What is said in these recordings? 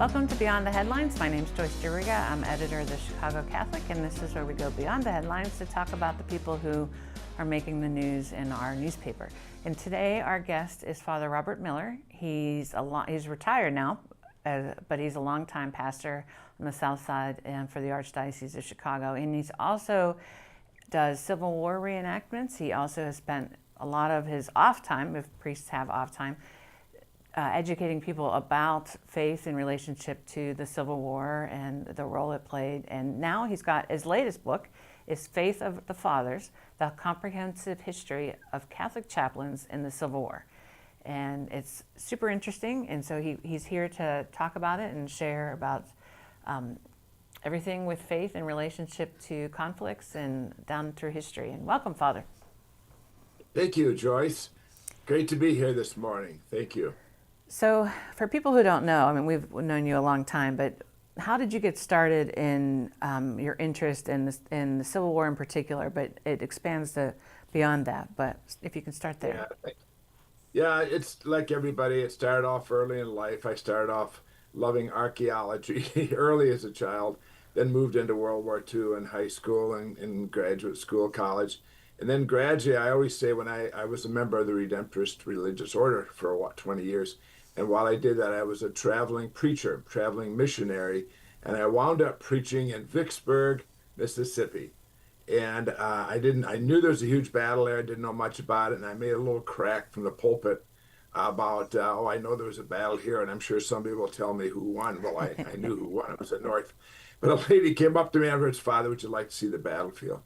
Welcome to Beyond the Headlines. My name is Joyce DeRiga. I'm editor of the Chicago Catholic, and this is where we go beyond the headlines to talk about the people who are making the news in our newspaper. And today our guest is Father Robert Miller. He's retired now, but he's a longtime pastor on the South Side and for the Archdiocese of Chicago. And he's also does Civil War reenactments. He also has spent a lot of his off time, if priests have off time, educating people about faith in relationship to the Civil War and the role it played. And now he's got his latest book is Faith of the Fathers, the comprehensive history of Catholic chaplains in the Civil War. And it's super interesting, and so he's here to talk about it and share about everything with faith in relationship to conflicts and down through history. And welcome, Father. Thank you, Joyce. Great to be here this morning. Thank you. So for people who don't know, I mean, we've known you a long time, but how did you get started in your interest in the Civil War in particular, but it expands to beyond that. But if you can start there. Yeah, it's like everybody. It started off early in life. I started off loving archaeology early as a child, then moved into World War II in high school and in graduate school, college. And then gradually, I always say when I was a member of the Redemptorist religious order for 20 years. And while I did that, I was a traveling preacher, traveling missionary, and I wound up preaching in Vicksburg, Mississippi. And I knew there was a huge battle there. I didn't know much about it, and I made a little crack from the pulpit about, I know there was a battle here, and I'm sure somebody will tell me who won. Well, I knew who won. It was the North. But a lady came up to me afterwards, Father, would you like to see the battlefield?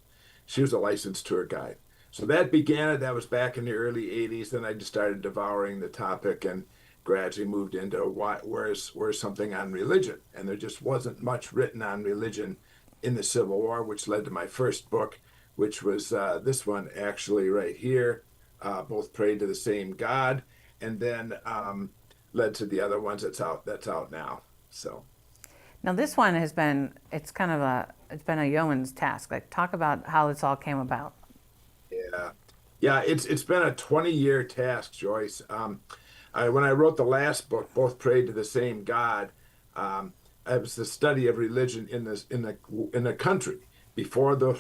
She was a licensed tour guide. So that began it. That was back in the early 80s. Then I just started devouring the topic and gradually moved into where's something on religion. And there just wasn't much written on religion in the Civil War, which led to my first book, which was this one actually right here, Both Prayed to the Same God, and then led to the other ones that's out now. So now this one has been, it's been a yeoman's task. Like, talk about how this all came about. Yeah, it's been a 20-year task, Joyce. When I wrote the last book, Both Prayed to the Same God, it was the study of religion in the country before the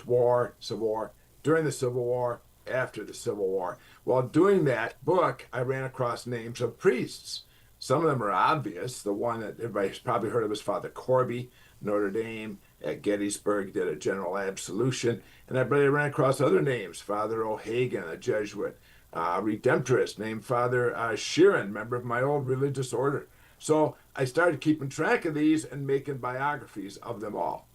Civil War, during the Civil War, after the Civil War. While doing that book, I ran across names of priests. Some of them are obvious. The one that everybody's probably heard of is Father Corby, Notre Dame, at Gettysburg, did a general absolution. And I ran across other names, Father O'Hagan, a Jesuit, Redemptorist named Father Sheeran, member of my old religious order. So I started keeping track of these and making biographies of them all.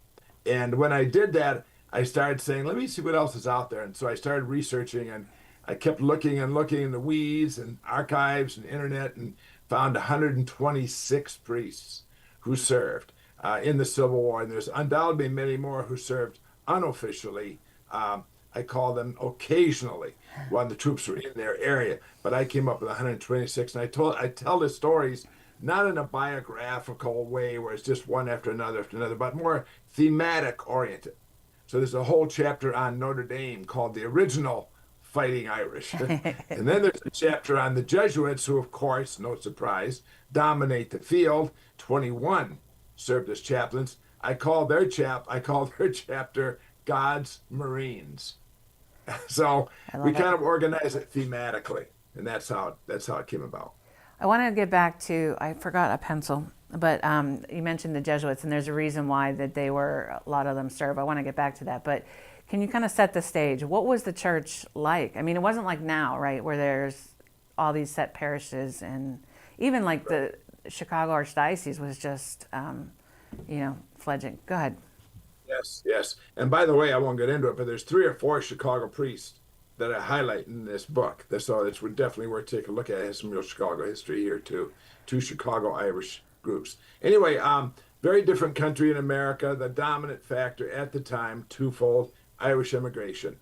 And when I did that, I started saying, let me see what else is out there. And so I started researching, and I kept looking in the weeds and archives and internet, and found 126 priests who served in the Civil War. And there's undoubtedly many more who served unofficially. I call them occasionally when the troops were in their area. But I came up with 126, and I tell the stories not in a biographical way where it's just one after another, but more thematic oriented. So there's a whole chapter on Notre Dame called The Original Fighting Irish. And then there's a chapter on the Jesuits who, of course, no surprise, dominate the field. 21 served as chaplains. I call their chapter God's Marines. So we kind of organize it thematically, and that's how it came about. I want to get back to, I forgot a pencil, but you mentioned the Jesuits, and there's a reason why that a lot of them serve. I want to get back to that, but can you kind of set the stage? What was the church like? I mean, it wasn't like now, right, where there's all these set parishes, and even like the Chicago Archdiocese was just, fledging. Go ahead. Yes. And by the way, I won't get into it, but there's 3 or 4 Chicago priests that I highlight in this book. So it's definitely worth taking a look at. It has some real Chicago history here too. 2 Chicago Irish groups. Anyway, very different country in America. The dominant factor at the time, twofold: Irish immigration.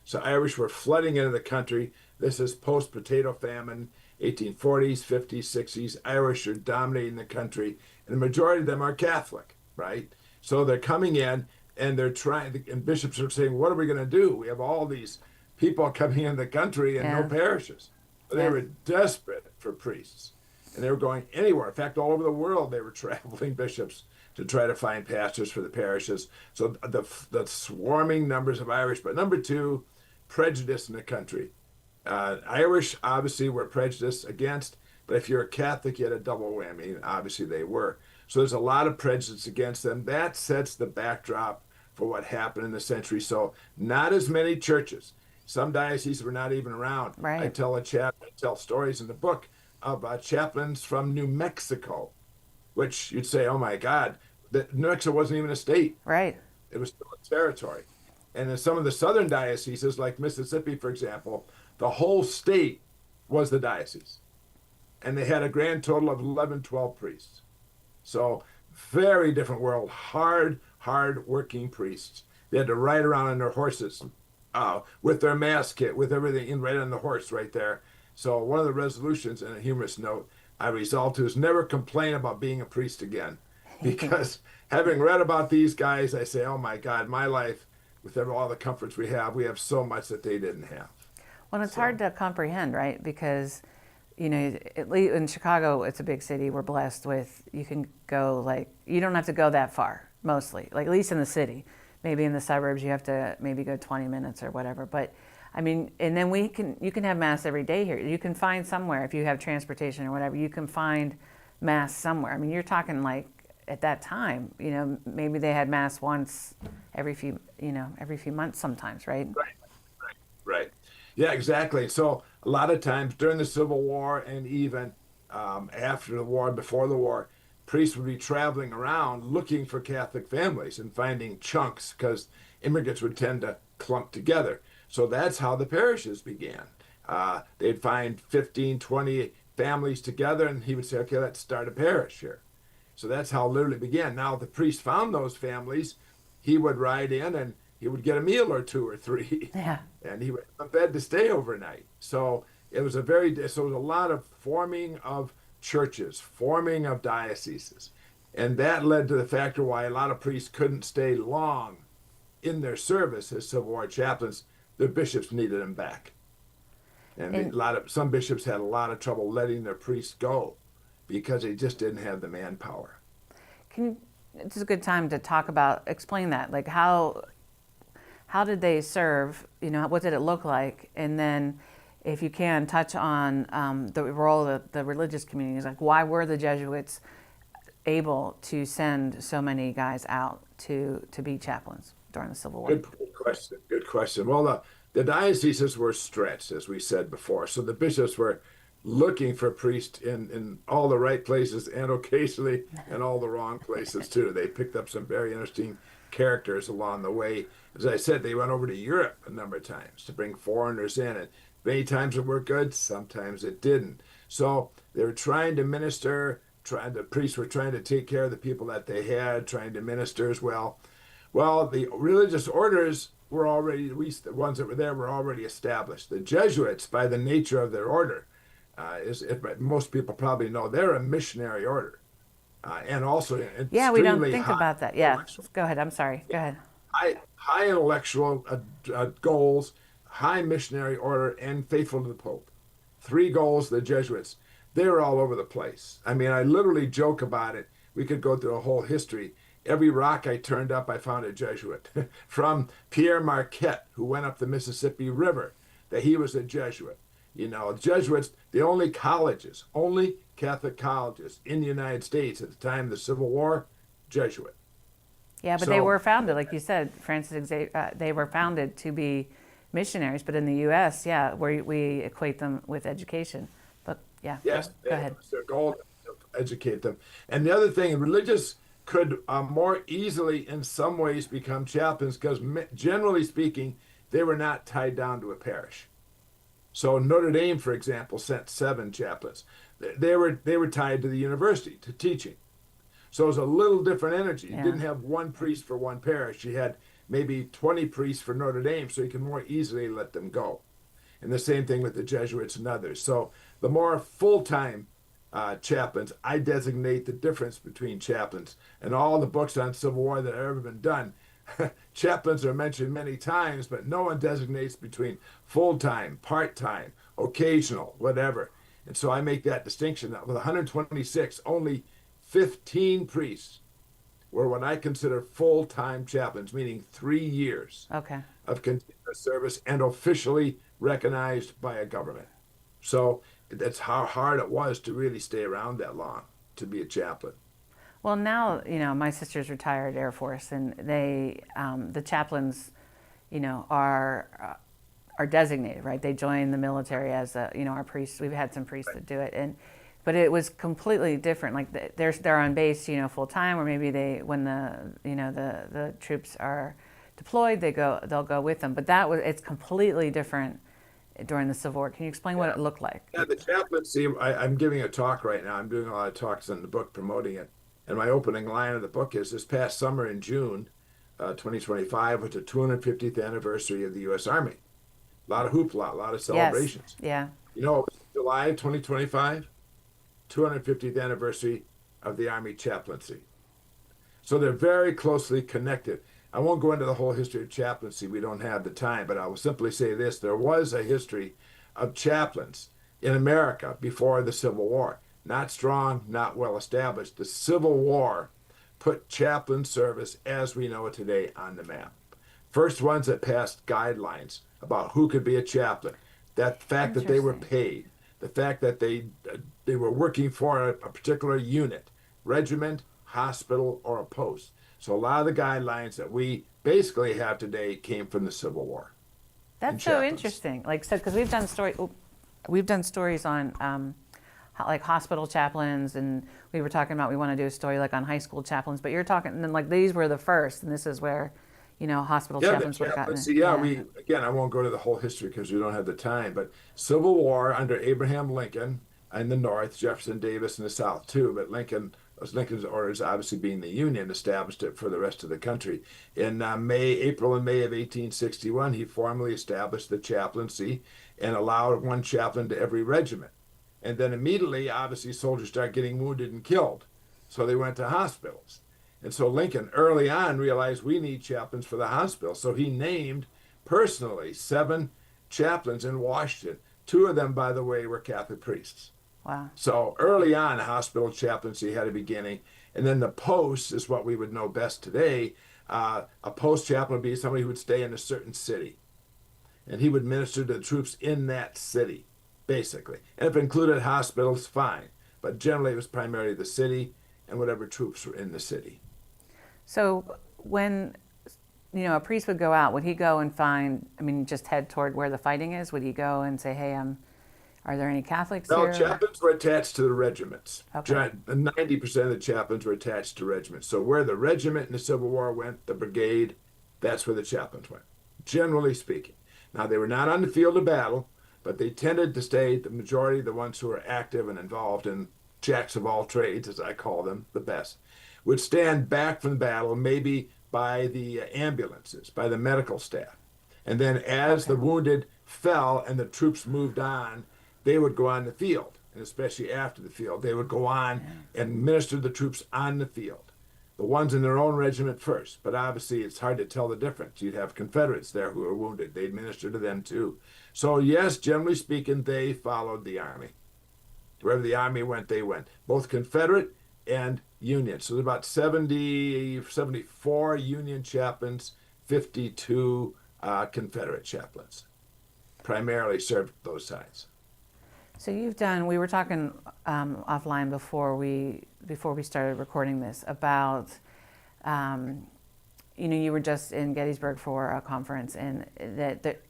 So Irish were flooding into the country. This is post-potato famine, 1840s, 50s, 60s. Irish are dominating the country, and the majority of them are Catholic, right? So they're coming in, and and bishops are saying, what are we going to do? We have all these people coming in the country and no parishes. They were desperate for priests. and they were going anywhere. In fact, all over the world, they were traveling bishops to try to find pastors for the parishes. So the swarming numbers of Irish. But number two, prejudice in the country. Irish obviously were prejudiced against, but if you're a Catholic, you had a double whammy. And obviously, they were. So there's a lot of prejudice against them. That sets the backdrop for what happened in the century. So not as many churches. Some dioceses were not even around. Right. I tell stories in the book about chaplains from New Mexico, which you'd say, oh my God, New Mexico wasn't even a state. Right. It was still a territory. And in some of the southern dioceses, like Mississippi, for example, the whole state was the diocese. And they had a grand total of 11, 12 priests. So very different world, hard working priests. They had to ride around on their horses with their mass kit, with everything in right on the horse right there. So one of the resolutions, and a humorous note, I resolved to is never complain about being a priest again. Because having read about these guys, I say, oh my God, my life, with all the comforts we have so much that they didn't have. Well, it's hard to comprehend, right? Because, you know, at least in Chicago, it's a big city. We're blessed with, you can go you don't have to go that far, mostly, like at least in the city. Maybe in the suburbs, you have to maybe go 20 minutes or whatever. But I mean, and then you can have Mass every day here. You can find somewhere, if you have transportation or whatever, you can find Mass somewhere. I mean, you're talking like at that time, you know, maybe they had Mass once every few months sometimes, right? Right. Yeah, exactly. So a lot of times during the Civil War and even after the war, before the war, priests would be traveling around looking for Catholic families and finding chunks because immigrants would tend to clump together. So that's how the parishes began. They'd find 15, 20 families together, and he would say, okay, let's start a parish here. So that's how it literally began. Now, if the priest found those families, he would ride in and he would get a meal or two or three. Yeah. And he would have a bed to stay overnight. So it was a lot of forming of churches, forming of dioceses. And that led to the factor why a lot of priests couldn't stay long in their service as Civil War chaplains. The bishops needed them back. And some bishops had a lot of trouble letting their priests go because they just didn't have the manpower. It's a good time to explain that. Like how did they serve? You know, what did it look like? And then, if you can, touch on the role of the religious communities. Like, why were the Jesuits able to send so many guys out to be chaplains during the Civil War? Good question. Well, the dioceses were stretched, as we said before. So the bishops were looking for priests in all the right places and occasionally in all the wrong places too. They picked up some very interesting characters along the way. As I said, they went over to Europe a number of times to bring foreigners in, and many times it worked good, sometimes it didn't. So they were trying to minister, the priests were trying to take care of the people that they had, trying to minister as well. Well, the religious orders were already, at least the ones that were there, were already established. The Jesuits, by the nature of their order, most people probably know, they're a missionary order. And also, we don't think about that. Yeah, go ahead. I'm sorry. Go ahead. High intellectual goals, high missionary order, and faithful to the Pope. 3 goals, the Jesuits. They were all over the place. I mean, I literally joke about it. We could go through a whole history. Every rock I turned up, I found a Jesuit. From Pierre Marquette, who went up the Mississippi River, that he was a Jesuit. You know, Jesuits, the only Catholic colleges in the United States at the time of the Civil War, Jesuit. Yeah, but they were founded, like you said, Francis Xavier, they were founded to be missionaries, but in the U.S., we equate them with education. But yeah, yes, go ahead. It's their goal to educate them. And the other thing, religious could more easily, in some ways, become chaplains because, generally speaking, they were not tied down to a parish. So Notre Dame, for example, sent 7 chaplains. They were tied to the university, to teaching. So it was a little different energy. You didn't have one priest for one parish. You had maybe 20 priests for Notre Dame, so you can more easily let them go. And the same thing with the Jesuits and others. So the more full-time chaplains, I designate the difference between chaplains. And all the books on Civil War that have ever been done, chaplains are mentioned many times, but no one designates between full-time, part-time, occasional, whatever. And so I make that distinction that with 126, only 15 priests were what I consider full-time chaplains, meaning 3 years Okay. of continuous service and officially recognized by a government. So that's how hard it was to really stay around that long to be a chaplain. Well, now, my sister's retired Air Force, and the chaplains, are designated, right? They join the military as our priests. We've had some priests that do it, but it was completely different. Like they're on base, full time, or maybe when the troops are deployed, they'll go with them. But it's completely different during the Civil War. Can you explain what it looked like? Yeah, the chaplaincy, I'm giving a talk right now. I'm doing a lot of talks in the book promoting it. And my opening line of the book is this past summer in June 2025 was the 250th anniversary of the U.S. Army. A lot of hoopla, a lot of celebrations. Yes. July 2025, 250th anniversary of the Army chaplaincy. So they're very closely connected. I won't go into the whole history of chaplaincy. We don't have the time, but I will simply say this. There was a history of chaplains in America before the Civil War. Not strong, not well established. The Civil War put chaplain service as we know it today on the map. First ones that passed guidelines about who could be a chaplain. That fact that they were paid, the fact that they were working for a particular unit, regiment, hospital, or a post. So a lot of the guidelines that we basically have today came from the Civil War. That's so interesting. Because we've done stories on like hospital chaplains, and we were talking about we want to do a story like on high school chaplains. But you're talking, and then like these were the first, and this is where hospital chaplains would have gotten it. I won't go to the whole history because we don't have the time, but Civil War under Abraham Lincoln in the North, Jefferson Davis in the South too, but Lincoln's orders, obviously being the Union, established it for the rest of the country. In April and May of 1861, he formally established the chaplaincy and allowed one chaplain to every regiment. And then immediately, obviously, soldiers started getting wounded and killed, so they went to hospitals. And so Lincoln early on realized we need chaplains for the hospital. So he named personally 7 chaplains in Washington. 2 of them, by the way, were Catholic priests. Wow. So early on, hospital chaplaincy had a beginning. And then the post is what we would know best today. A post chaplain would be somebody who would stay in a certain city. And he would minister to the troops in that city, basically. And if it included hospitals, fine. But generally, it was primarily the city and whatever troops were in the city. So when a priest would go out, would he go and just head toward where the fighting is? Would he go and say, hey, are there any Catholics here? No, chaplains were attached to the regiments. Okay. 90% of the chaplains were attached to regiments. So where the regiment in the Civil War went, the brigade, that's where the chaplains went, generally speaking. Now, they were not on the field of battle, but they tended to stay, the majority, the ones who were active and involved in jacks of all trades, as I call them, the best, would stand back from battle, maybe by the ambulances, by the medical staff. And then as the wounded fell and the troops moved on, they would go on the field, and especially after the field, they would go on and minister to the troops on the field. The ones in their own regiment first, but obviously it's hard to tell the difference. You'd have Confederates there who were wounded. They'd minister to them too. So yes, generally speaking, they followed the Army. Wherever the Army went, they went. Both Confederate and Union. So there's about 74 Union chaplains, 52 Confederate chaplains. Primarily served both sides. So we were talking offline before we started recording this about, you were just in Gettysburg for a conference, and that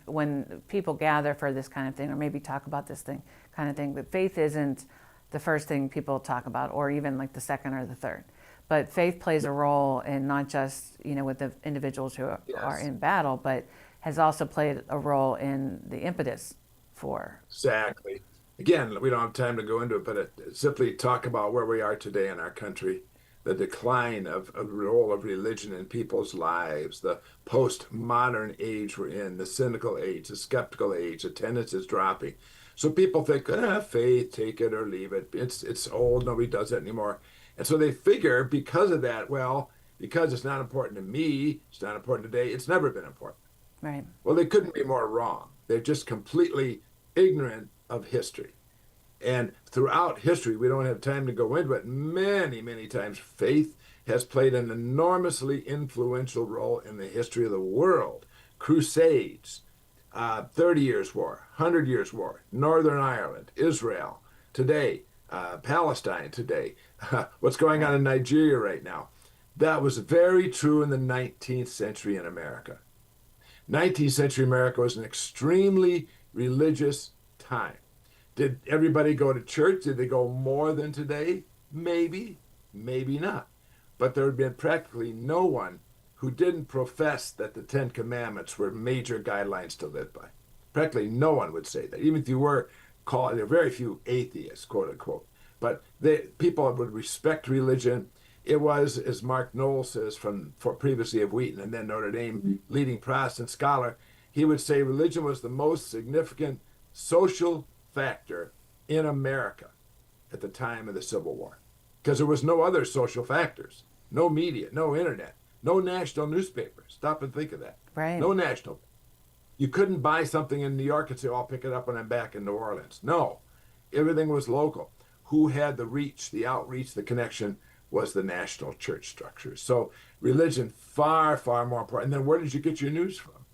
when people gather for this kind of thing, or maybe talk about this kind of thing, but faith isn't the first thing people talk about, or even like the second or the third. But faith plays a role in not just, with the individuals who are in battle, but has also played a role in the impetus for. Exactly. Again, we don't have time to go into it, but simply talk about where we are today in our country, the decline of the role of religion in people's lives, the postmodern age we're in, the cynical age, the skeptical age, attendance is dropping. So people think, faith, take it or leave it. It's old, nobody does it anymore. And so they figure because of that, because it's not important to me, it's not important today, it's never been important. Right. Well, they couldn't be more wrong. They're just completely ignorant of history. And throughout history, we don't have time to go into it, many, many times faith has played an enormously influential role in the history of the world. Crusades, 30 Years' War, 100 Years' War, Northern Ireland, Israel, today, Palestine today, what's going on in Nigeria right now. That was very true in the 19th century in America. 19th century America was an extremely religious time. Did everybody go to church? Did they go more than today? Maybe, maybe not. But there had been practically no one who didn't profess that the Ten Commandments were major guidelines to live by. Practically no one would say that. Even if you were called, there are very few atheists, quote unquote. But people would respect religion. It was, as Mark Knoll says, previously of Wheaton and then Notre Dame, leading Protestant scholar, he would say religion was the most significant social factor in America at the time of the Civil War. Because there was no other social factors, no media, no internet, no national newspapers. Stop and think of that. Right. No national. You couldn't buy something in New York and say, oh, I'll pick it up when I'm back in New Orleans. No, everything was local. Who had the reach, the outreach, the connection was the national church structure. So religion, far, far more important. And then where did you get your news from?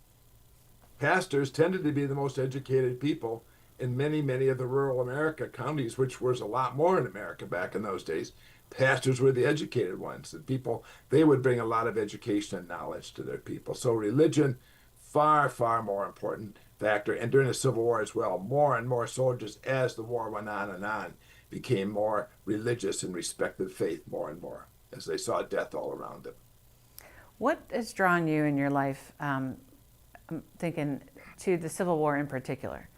Pastors tended to be the most educated people in many, many of the rural America counties, which was a lot more in America back in those days. Pastors were the educated ones, and people, they would bring a lot of education and knowledge to their people. So religion, far, far more important factor. And during the Civil War as well, more and more soldiers, as the war went on and on, became more religious and respected faith more and more as they saw death all around them. What has drawn you in your life, I'm thinking, to the Civil War in particular?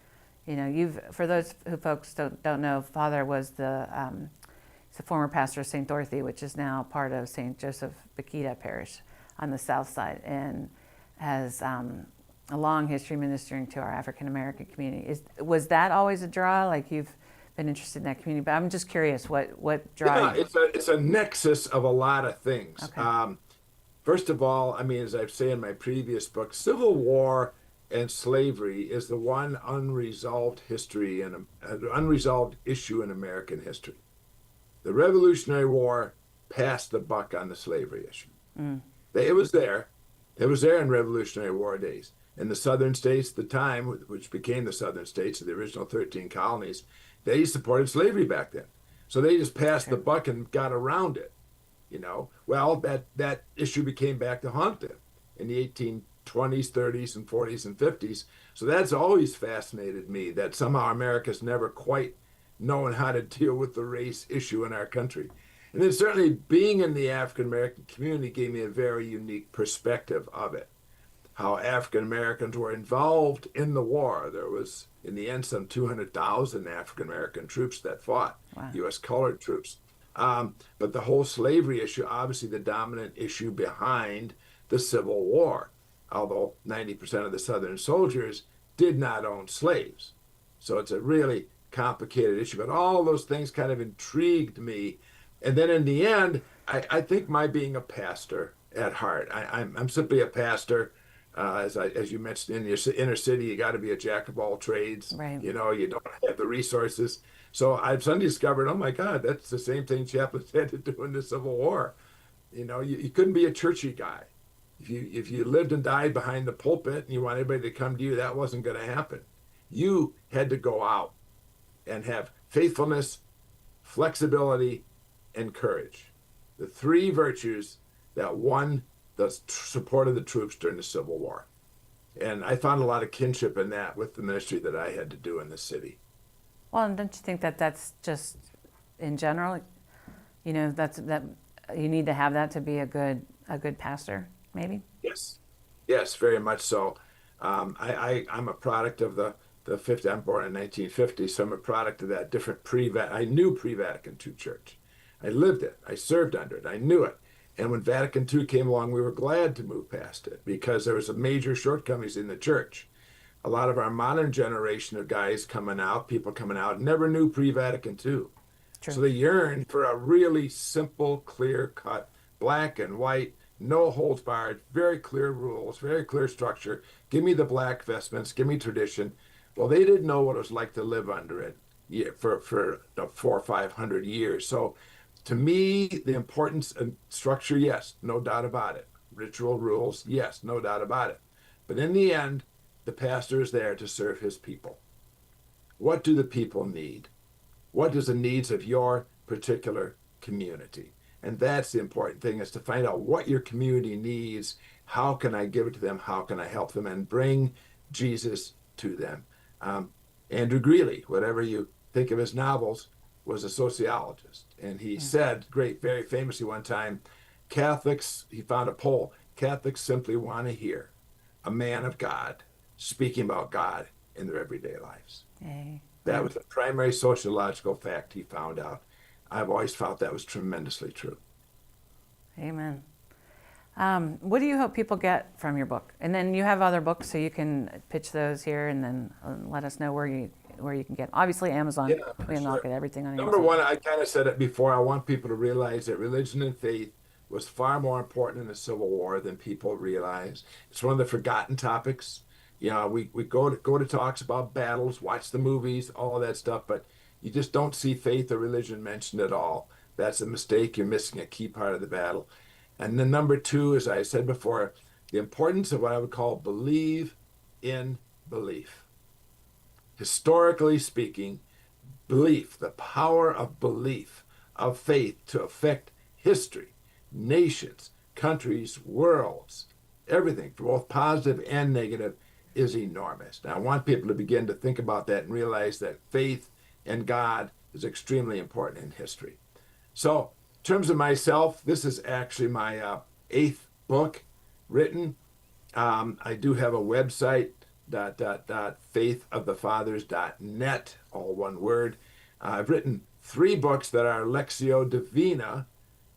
You know, for those who folks don't know, Father was he's a former pastor of St. Dorothy, which is now part of St. Joseph Bakita Parish on the south side, and has a long history ministering to our African American community. Was that always a draw? Like, you've been interested in that community, but I'm just curious what draw you? It's a nexus of a lot of things. Okay. First of all, I mean, as I've said in my previous book, Civil War and slavery is the one unresolved history and an unresolved issue in American history. The Revolutionary War passed the buck on the slavery issue. It was there. It was there in Revolutionary War days. In the southern states at the time, which became the southern states, the original 13 colonies, they supported slavery back then. So they just passed the buck and got around it. You know, well, that issue became back to haunt them in the 1820s, 30s, and 40s and 50s. So that's always fascinated me, that somehow America's never quite known how to deal with the race issue in our country. And then certainly being in the African American community gave me a very unique perspective of it. How African Americans were involved in the war. There was, in the end, some 200,000 African American troops that fought, wow. U.S. colored troops. But the whole slavery issue, obviously the dominant issue behind the Civil War, although 90% of the Southern soldiers did not own slaves. So it's a really complicated issue. But all those things kind of intrigued me. And then in the end, I think my being a pastor at heart, I'm simply a pastor. As you mentioned, in your inner city, you got to be a jack of all trades. Right. You know, you don't have the resources. So I've suddenly discovered, oh my God, that's the same thing chaplains had to do in the Civil War. You know, you couldn't be a churchy guy. If you lived and died behind the pulpit and you want everybody to come to you, that wasn't going to happen. You had to go out and have faithfulness, flexibility, and courage. The three virtues that won the support of the troops during the Civil War. And I found a lot of kinship in that with the ministry that I had to do in the city. Well, and don't you think that that's just, in general, you know, that you need to have that to be a good pastor, maybe? Yes, very much so. I'm a product of the 50. I'm born in 1950, so I'm a product of that different I knew pre-Vatican II church. I lived it. I served under it. I knew it. And when Vatican II came along, we were glad to move past it because there was a major shortcomings in the church. A lot of our modern generation of guys people coming out, never knew pre-Vatican II. True. So they yearned for a really simple, clear-cut, black and white, no holds barred, very clear rules, very clear structure. Give me the black vestments, give me tradition. Well, they didn't know what it was like to live under it. for 400 or 500 years. So to me, the importance and structure, yes, no doubt about it. Ritual rules, yes, no doubt about it. But in the end, the pastor is there to serve his people. What do the people need? What is the needs of your particular community? And that's the important thing, is to find out what your community needs. How can I give it to them? How can I help them and bring Jesus to them? Andrew Greeley, whatever you think of his novels, was a sociologist. And he said, very famously one time, Catholics, he found a poll, Catholics simply want to hear a man of God speaking about God in their everyday lives. That was the primary sociological fact he found out. I've always felt that was tremendously true. Amen. What do you hope people get from your book? And then you have other books, so you can pitch those here, and then let us know where you can get. Obviously, Amazon. Yeah, We can look at everything on Number Amazon. one, I kind of said it before. I want people to realize that religion and faith was far more important in the Civil War than people realize. It's one of the forgotten topics. You know, we go to talks about battles, watch the movies, all of that stuff, but you just don't see faith or religion mentioned at all. That's a mistake. You're missing a key part of the battle. And then number two, as I said before, the importance of what I would call believe in belief. Historically speaking, belief, the power of belief, of faith to affect history, nations, countries, worlds, everything, for both positive and negative, is enormous. Now, I want people to begin to think about that and realize that faith in God is extremely important in history. So, in terms of myself, this is actually my 8th book written. I do have a website, faithofthefathers.net, all one word. I've written 3 books that are Lectio Divina,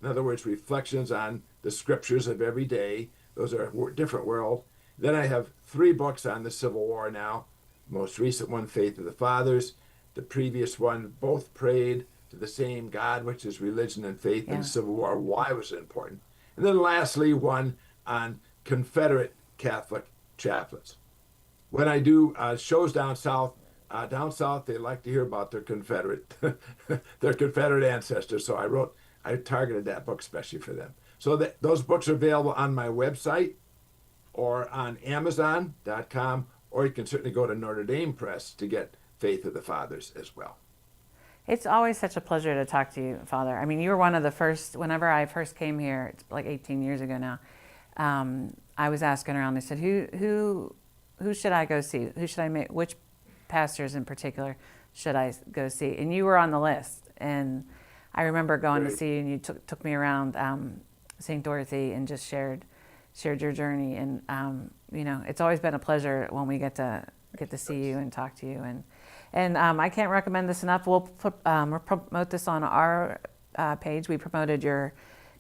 in other words, reflections on the scriptures of every day. Those are a different world. Then I have 3 books on the Civil War now. Most recent one, Faith of the Fathers. The previous one, both prayed to the same God, which is religion and faith in the Civil War. Why was it important? And then lastly, one on Confederate Catholic chaplains. When I do shows down south, they like to hear about their Confederate ancestors. So I targeted that book especially for them. So those books are available on my website or on Amazon.com, or you can certainly go to Notre Dame Press to get Faith of the Fathers as well. It's always such a pleasure to talk to you, Father. I mean, you were one of the first, whenever I first came here, it's like 18 years ago now, I was asking around, they said, who should I go see? Who should I meet? Which pastors in particular should I go see? And you were on the list. And I remember going to see you, and you took me around St. Dorothy and just shared your journey. And, it's always been a pleasure when we get to see you and talk to you. And I can't recommend this enough. We'll promote this on our page. We promoted the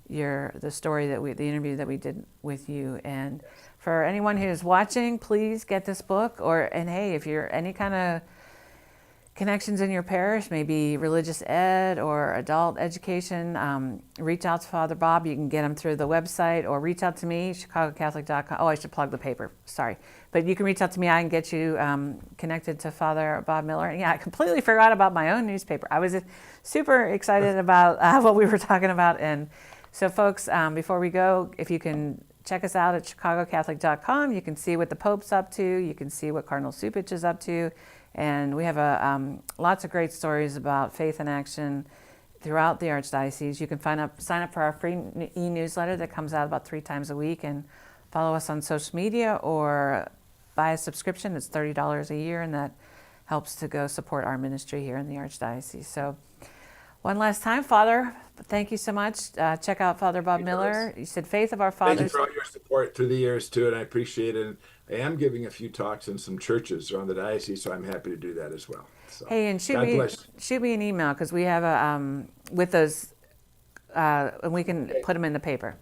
interview that we did with you. And for anyone who's watching, please get this book. And hey, if you're any kind of connections in your parish, maybe religious ed or adult education, reach out to Father Bob. You can get him through the website, or reach out to me, ChicagoCatholic.com. Oh, I should plug the paper. Sorry. But you can reach out to me. I can get you connected to Father Bob Miller. And yeah, I completely forgot about my own newspaper. I was super excited about what we were talking about. And so, folks, before we go, if you can check us out at ChicagoCatholic.com, you can see what the Pope's up to. You can see what Cardinal Cupich is up to. And we have lots of great stories about faith in action throughout the Archdiocese. You can sign up for our free e-newsletter that comes out about 3 times a week, and follow us on social media or buy a subscription. It's $30 a year, and that helps to go support our ministry here in the Archdiocese. So one last time, Father, thank you so much. Check out Father Bob Miller. You said Faith of Our Fathers. Thank you for all your support through the years, too, and I appreciate it. I am giving a few talks in some churches around the diocese, so I'm happy to do that as well. So, hey, and shoot me an email, because we have with those, and we can put them in the paper.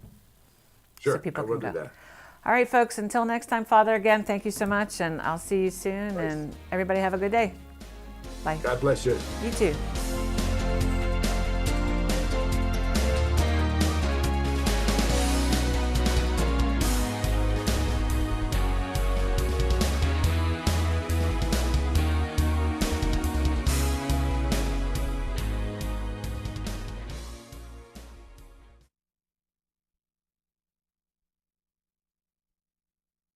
Sure, so people I will can do go. that. All right, folks, until next time, Father, again, thank you so much, and I'll see you soon, and everybody have a good day. Bye. God bless you. You too.